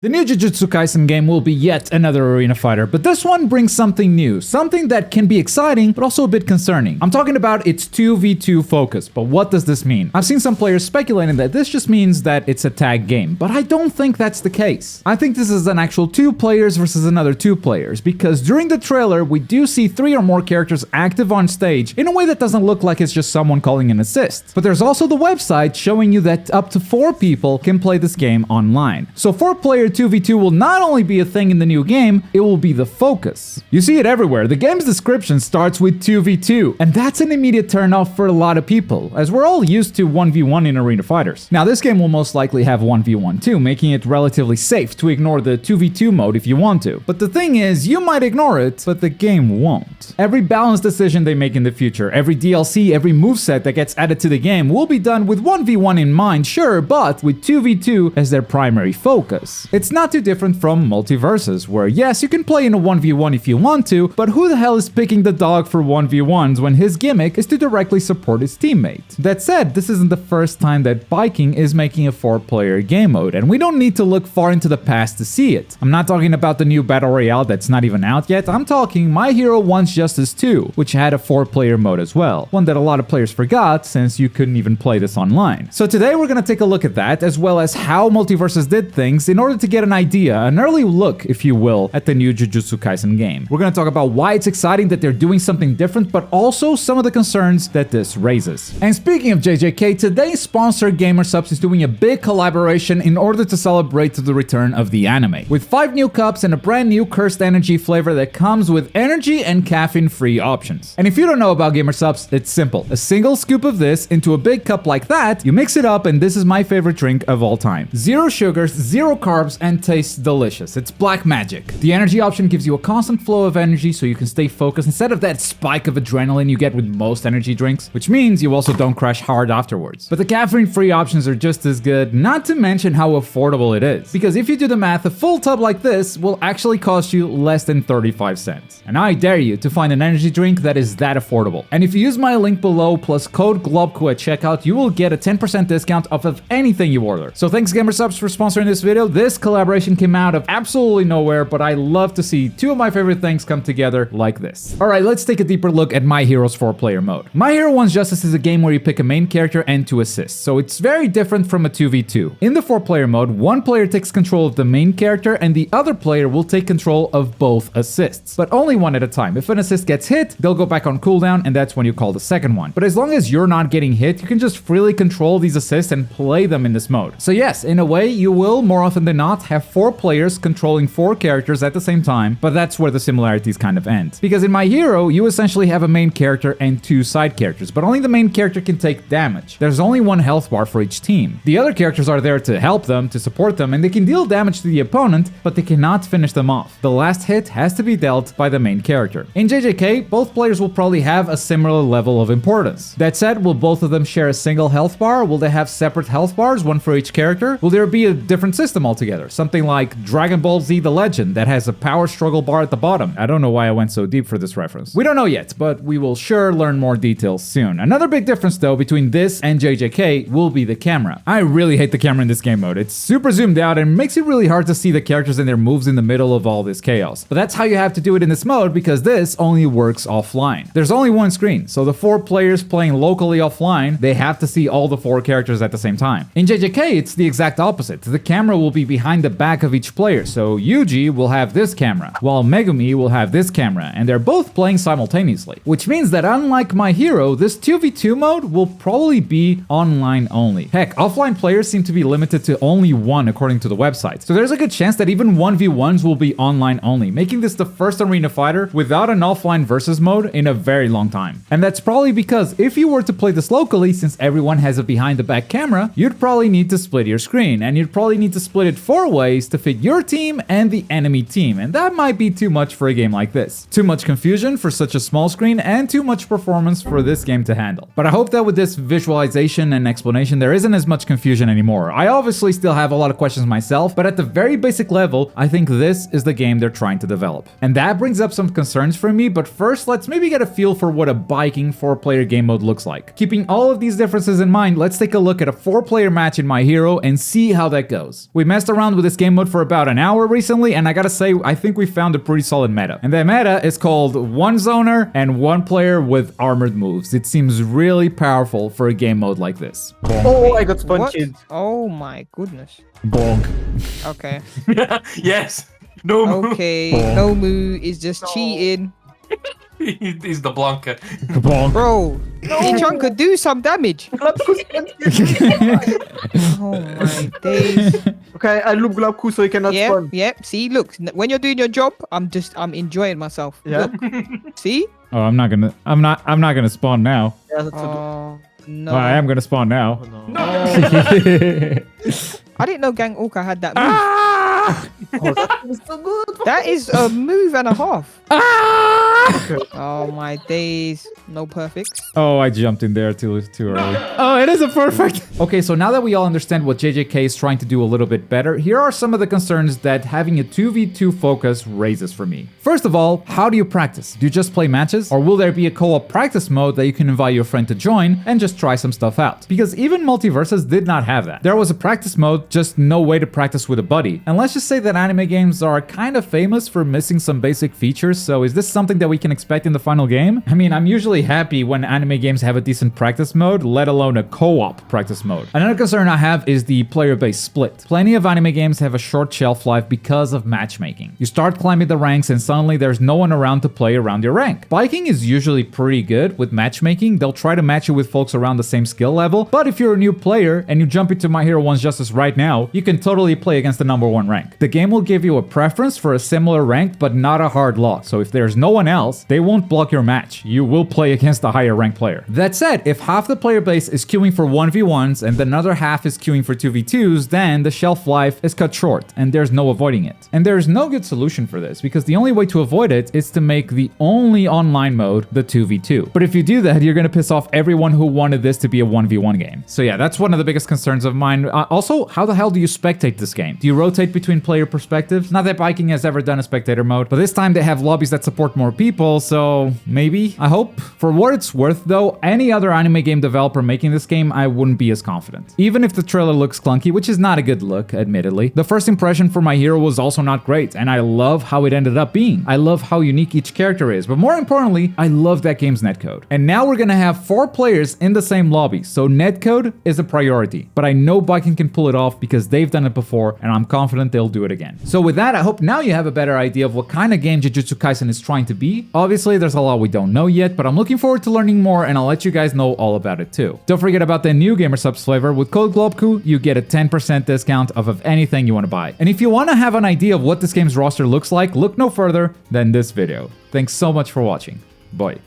The new Jujutsu Kaisen game will be yet another arena fighter, but this one brings something new, something that can be exciting, but also a bit concerning. I'm talking about its 2v2 focus, but what does this mean? I've seen some players speculating that this just means that it's a tag game, but I don't think that's the case. I think this is an actual 2 players versus another 2 players, because during the trailer, we do see 3 or more characters active on stage in a way that doesn't look like it's just someone calling an assist. But there's also the website showing you that up to 4 people can play this game online. So 4-player 2v2 will not only be a thing in the new game, it will be the focus. You see it everywhere. The game's description starts with 2v2, and that's an immediate turnoff for a lot of people, as we're all used to 1v1 in arena fighters. Now, this game will most likely have 1v1 too, making it relatively safe to ignore the 2v2 mode if you want to. But the thing is, you might ignore it, but the game won't. Every balanced decision they make in the future, every DLC, every moveset that gets added to the game will be done with 1v1 in mind, sure, but with 2v2 as their primary focus. It's not too different from multiverses, where yes, you can play in a 1v1 if you want to, but who the hell is picking the dog for 1v1s when his gimmick is to directly support his teammate? That said, this isn't the first time that biking is making a 4-player game mode, and we don't need to look far into the past to see it. I'm not talking about the new Battle Royale that's not even out yet, I'm talking My Hero One's Justice 2, which had a 4-player mode as well, one that a lot of players forgot since you couldn't even play this online. So today we're gonna take a look at that, as well as how multiverses did things in order to get an idea, an early look, if you will, at the new Jujutsu Kaisen game. We're gonna talk about why it's exciting that they're doing something different, but also some of the concerns that this raises. And speaking of JJK, today's sponsor GamerSupps is doing a big collaboration in order to celebrate the return of the anime, with 5 new cups and a brand new Cursed Energy flavor that comes with energy and caffeine-free options. And if you don't know about GamerSupps, it's simple. A single scoop of this into a big cup like that, you mix it up, and this is my favorite drink of all time. 0 sugars, 0 carbs, and tastes delicious. It's black magic. The energy option gives you a constant flow of energy so you can stay focused instead of that spike of adrenaline you get with most energy drinks, which means you also don't crash hard afterwards. But the caffeine-free options are just as good, not to mention how affordable it is. Because if you do the math, a full tub like this will actually cost you less than 35 cents. And I dare you to find an energy drink that is that affordable. And if you use my link below plus code Globku at checkout, you will get a 10% discount off of anything you order. So thanks GamerSupps for sponsoring this video. This collaboration came out of absolutely nowhere, but I love to see 2 of my favorite things come together like this. Alright, let's take a deeper look at My Hero's 4-player mode. My Hero One's Justice is a game where you pick a main character and 2 assists, so it's very different from a 2v2. In the 4-player mode, 1 player takes control of the main character and the other player will take control of both assists, but only 1 at a time. If an assist gets hit, they'll go back on cooldown, and that's when you call the second one. But as long as you're not getting hit, you can just freely control these assists and play them in this mode. So yes, in a way, you will, more often than not, have 4 players controlling 4 characters at the same time, but that's where the similarities kind of end. Because in My Hero, you essentially have a main character and 2 side characters, but only the main character can take damage. There's only 1 health bar for each team. The other characters are there to help them, to support them, and they can deal damage to the opponent, but they cannot finish them off. The last hit has to be dealt by the main character. In JJK, both players will probably have a similar level of importance. That said, will both of them share a single health bar? Will they have separate health bars, 1 for each character? Will there be a different system altogether? Something like Dragon Ball Z The Legend that has a power struggle bar at the bottom. I don't know why I went so deep for this reference. We don't know yet, but we will sure learn more details soon. Another big difference though between this and JJK will be the camera. I really hate the camera in this game mode. It's super zoomed out and makes it really hard to see the characters and their moves in the middle of all this chaos. But that's how you have to do it in this mode because this only works offline. There's only 1 screen, so the 4 players playing locally offline, they have to see all the 4 characters at the same time. In JJK, it's the exact opposite. The camera will be behind the back of each player, so Yuji will have this camera, while Megumi will have this camera, and they're both playing simultaneously. Which means that unlike My Hero, this 2v2 mode will probably be online only. Heck, offline players seem to be limited to only 1 according to the website, so there's a good chance that even 1v1s will be online only, making this the first arena fighter without an offline versus mode in a very long time. And that's probably because if you were to play this locally, since everyone has a behind the back camera, you'd probably need to split your screen, and you'd probably need to split it 4 ways to fit your team and the enemy team, and that might be too much for a game like this. Too much confusion for such a small screen, and too much performance for this game to handle. But I hope that with this visualization and explanation, there isn't as much confusion anymore. I obviously still have a lot of questions myself, but at the very basic level, I think this is the game they're trying to develop. And that brings up some concerns for me, but first, let's maybe get a feel for what a biking 4-player game mode looks like. Keeping all of these differences in mind, let's take a look at a 4-player match in My Hero and see how that goes. We messed around around with this game mode for about an hour recently, and I gotta say, I think we found a pretty solid meta. And that meta is called one zoner and one player with armored moves. It seems really powerful for a game mode like this. Oh, I got What? punched. Oh my goodness. Bonk. Okay. Yes. No move. Okay. No move is just cheating. He's the Blanca. Bonk. Bro, Ichon could do some damage. Oh my days. Okay, I loop Globku so he cannot Yep, spawn. yep. See, look, when you're doing your job, I'm enjoying myself. Yeah. Look, see? Oh, I'm not gonna spawn now. Yeah, that's a Oh no. Well, I am gonna spawn now. no. I didn't know Gang Orca had that move. Oh, that was so good. That is a move and a half. Oh my days. No perfects. Oh, I jumped in there too early. Oh, it is a perfect. Okay, so now that we all understand what JJK is trying to do a little bit better, here are some of the concerns that having a 2v2 focus raises for me. First of all, how do you practice? Do you just play matches? Or will there be a co-op practice mode that you can invite your friend to join and just try some stuff out? Because even Multiverses did not have that. There was a practice mode, just no way to practice with a buddy. And let's just say that anime games are kind of famous for missing some basic features, so is this something that we can expect in the final game? I mean, I'm usually happy when anime games have a decent practice mode, let alone a co-op practice mode. Another concern I have is the player-based split. Plenty of anime games have a short shelf life because of matchmaking. You start climbing the ranks and suddenly there's no one around to play around your rank. Biking is usually pretty good with matchmaking. They'll try to match you with folks around the same skill level, but if you're a new player and you jump into My Hero 1's Justice right now, you can totally play against the #1 rank. The game will give you a preference for a similar rank, but not a hard lock. So if there's no one else, they won't block your match. You will play against the higher rank player. That said, if half the player base is queuing for 1v1s and another half is queuing for 2v2s, then the shelf life is cut short and there's no avoiding it. And there's no good solution for this because the only way to avoid it is to make the only online mode the 2v2. But if you do that, you're gonna piss off everyone who wanted this to be a 1v1 game. So yeah, that's one of the biggest concerns of mine. Also, how the hell do you spectate this game? Do you rotate between player perspectives? Not that Biking has ever done a spectator mode, but this time they have lobbies that support more people, so maybe, I hope. For what it's worth though, any other anime game developer making this game, I wouldn't be as confident. Even if the trailer looks clunky, which is not a good look, admittedly, the first impression for My Hero was also not great, and I love how it ended up being. I love how unique each character is, but more importantly, I love that game's netcode. And now we're gonna have 4 players in the same lobby, so netcode is a priority. But I know Biking can pull it off because they've done it before, and I'm confident they'll do it again. So with that, I hope now you have a better idea of what kind of game Jujutsu Kaisen is trying to be. Obviously, there's a lot we don't know yet, but I'm looking forward to learning more, and I'll let you guys know all about it too. Don't forget about the new Gamersubs flavor. With code Globku, you get a 10% discount off of anything you want to buy. And if you want to have an idea of what this game's roster looks like, look no further than this video. Thanks so much for watching. Bye.